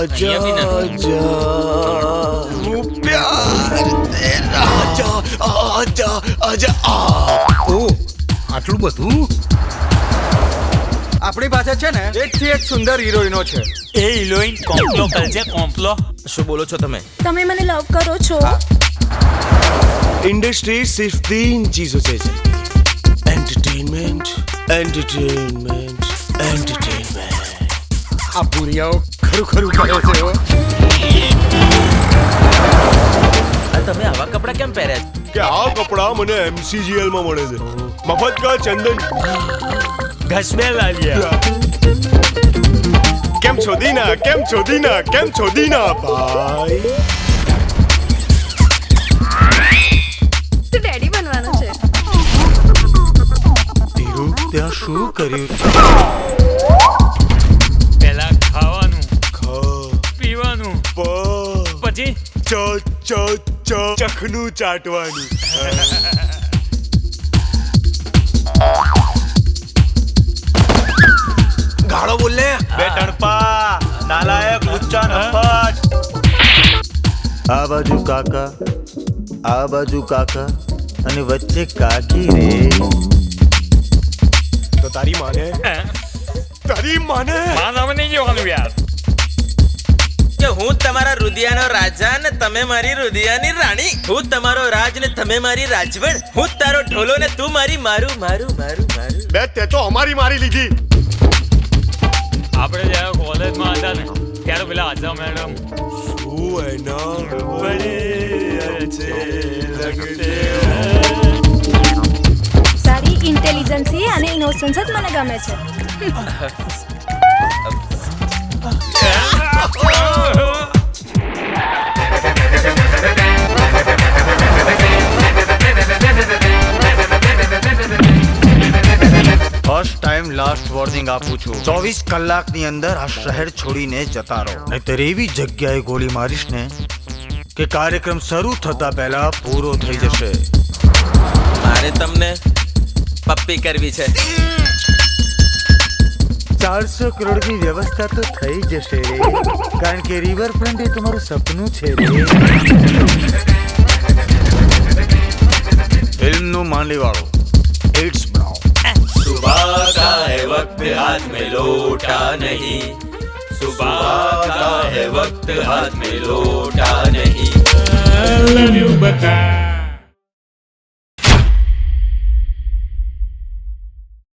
आजा प्यार तेरा आजा आजा आजा ઓ આટલું બધું? આપણી પાસે છે ને એકથી એક સુંદર હિરોઈનો છે. એ હિરોઈન કોમ્પ્લો કરજે કોમ્પ્લો. શું બોલો છો તમે? તમે મને લવ કરો છો? इंडस्ट्री सिर्फ 3 चीजों से है एंटरटेनमेंट एंटरटेनमेंट एंटरटेनमेंट. આ ભૂરિયાઓ ખરું ખરું કરે છે હો. આ તમે આવા કપડાં કેમ પહેર્યા છે? કે આ કપડા મને MCGL માં મળે છે મફત કા ચંદન. ઘસમે લાલિયા. કેમ છો દીના ભાઈ? તું ડેડી બનવાનો છે? ધીરુ ત્યાં શું કર્યું? પહેલા ખાવાનું, ખા પીવાનું, પછી ચખનું ચાટવાનું. ગાળો બોલ લે. બે ટણપા નાલાયક લુચ્ચા નફટ. આ બાજુ કાકા અને વચ્ચે કાકી રે. તો તારી માને માં નામ નહીં જોવાનું યાર. કે હું તમારા રુદિયાનો રાજા ને તમે મારી રુદિયાની રાણી. હું તમારો રાજ ને તમે મારી રાજવણ. હું તારો ઢોલો ને તું મારી મારું મારું મારું મારું. બે તે તો અમારી મારી લીધી. આપણે જ્યારે કોલેજમાં હતા ને ત્યારે પેલા આજા મેડમ શું એના બડે અચ્છે લગતે. સારી ઇન્ટેલિજન્સી અને ઇનોસન્સ જ મને ગમે છે. ફર્સ્ટ ટાઈમ લાસ્ટ વોર્નિંગ આપું છું. 24 કલાકની અંદર આ શહેર છોડીને જતા રહો, નહીતર એવી જગ્યાએ ગોળી મારીશ ને કે કાર્યક્રમ શરૂ થતા પહેલા પૂરો થઈ જશે. મારે તમને પપ્પી કરવી છે. 400 કરોડની વ્યવસ્થા તો થઈ જશે રે, કારણ કે રિવરફ્રન્ટ એ તમારું સપનું છે રે. ફિલ્મનું માંડી વાળો હિટ્સ બનાવો. सुबह का है वक्त हाथ में लोटा नहीं. सुबह का है वक्त हाथ में लोटा नहीं. I love you, but I